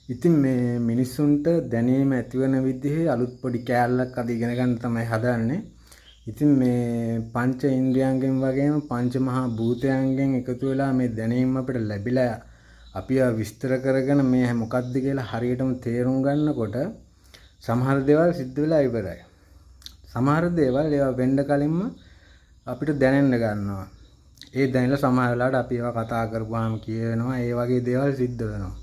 ඉතින් මේ මිනිස්සුන්ට දැනීම ඇතිවන විදිහේ අලුත් පොඩි කෑල්ලක් අද ඉගෙන ගන්න තමයි හදන්නේ. ඉතින් මේ පංච ඉන්ද්‍රියයන්ගෙන් වගේම පංච මහා භූතයන්ගෙන් එකතු වෙලා මේ දැනීම අපිට ලැබිලා අපි විස්තර කරගෙන මේ මොකක්ද කියලා හරියටම තේරුම් ගන්නකොට සමහර දේවල් සිද්ධ වෙලා ඉවරයි. සමහර දේවල් ඒවා වෙන්න කලින්ම අපිට දැනෙන්න ගන්නවා. ඒ දැනෙලා සමහර වෙලාවට අපි ඒවා කතා කරපුවාම කියනවා ඒ වගේ දේවල් සිද්ධ වෙනවා.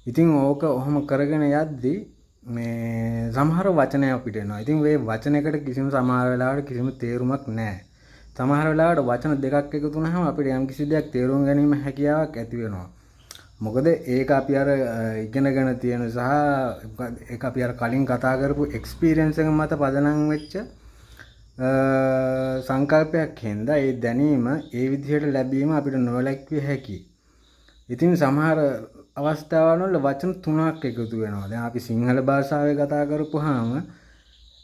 ඉතින් ඕක ඔහොම කරගෙන යද්දි මේ සමහර වචන අපිට එනවා. ඉතින් මේ වචනයකට කිසිම සමහර වෙලාවට කිසිම තේරුමක් නැහැ. සමහර වෙලාවට වචන දෙකක් එකතු වුනහම අපිට යම් කිසි දෙයක් තේරුම් ගැනීම හැකියාවක් ඇති වෙනවා. මොකද ඒක අපි අර ඉගෙනගෙන තියෙන සහ ඒක අපි අර කලින් කතා කරපු එක්ස්පීරියන්ස් එක මත පදනම් වෙච්ච සංකල්පයක් හින්දා ඒ දැනීම ඒ විදිහට ලැබීම අපිට නොවැළක්විය හැකියි. ඉතින් සමහර අවස්ථාවල් වල වචන තුනක් එකතු වෙනවා. දැන් අපි සිංහල භාෂාවේ කතා කරපුවාම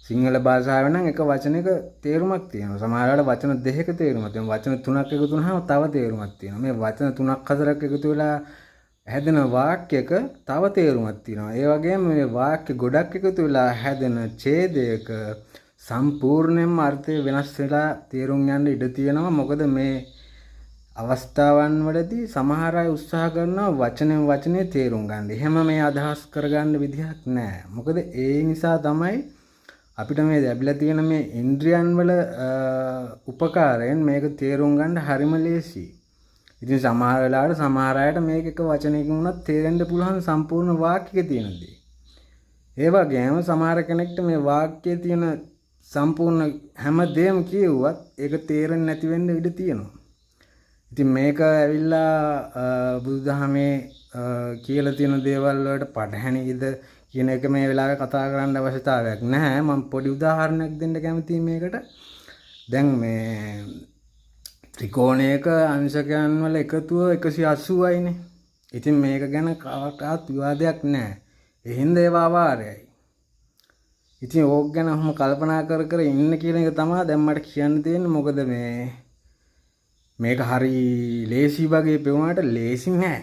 සිංහල භාෂාවේ නම් එක වචනයක තේරුමක් තියෙනවා. සමහර වෙලාවට වචන දෙකක තේරුමක් තියෙනවා. වචන තුනක් එකතු වුණාම තව තේරුමක් තියෙනවා. මේ වචන තුනක් හතරක් එකතු වෙලා හැදෙන වාක්‍යයක තව තේරුමක් තියෙනවා. ඒ වගේම මේ වාක්‍ය ගොඩක් එකතු වෙලා හැදෙන ඡේදයක සම්පූර්ණයෙන්ම අර්ථය වෙනස් වෙලා තේරුම් ගන්න ඉඩ තියෙනවා. මොකද මේ අවස්ථාවන් වලදී සමහර අය උත්සාහ කරනවා වචනෙන් වචනේ තේරුම් ගන්න. එහෙම මේ අදහස් කරගන්න විදිහක් නැහැ. මොකද ඒ නිසා තමයි අපිට මේ ලැබිලා තියෙන මේ ඉන්ද්‍රියන් වල උපකාරයෙන් මේක තේරුම් ගන්න හරිම ලේසියි. ඉතින් සමහර වෙලාවට සමහර අයට මේක එක වචනයකින් වුණත් තේරෙන්න පුළුවන් සම්පූර්ණ වාක්‍යයක තියෙන දේ. ඒ වගේම සමහර කෙනෙක්ට මේ වාක්‍යයේ තියෙන සම්පූර්ණ හැම දෙයක්ම කියුවත් ඒක තේරෙන්නේ නැති වෙන්න ඉඩ තියෙනවා. ඉතින් මේක ඇවිල්ලා බුදුදහමේ කියලා තියෙන දේවල් වලට පටහැනිද කියන එක මේ වෙලාවේ කතා කරන්න අවශ්‍යතාවයක් නැහැ. මම පොඩි උදාහරණයක් දෙන්න කැමතියි මේකට. දැන් මේ ත්‍රිකෝණයක අංශකයන් වල එකතුව 180යිනේ. ඉතින් මේක ගැන කවදාවත් විවාදයක් නැහැ. ඒ හින්දා ඒවා අවාරයයි. ඉතින් ඕක ගැන ඔහොම කල්පනා කර කර ඉන්න කියන එක තමයි දැන් මට කියන්න තියෙන්නේ. මොකද මේක හරි ලේසි වගේ පෙවුනට ලේසි නෑ.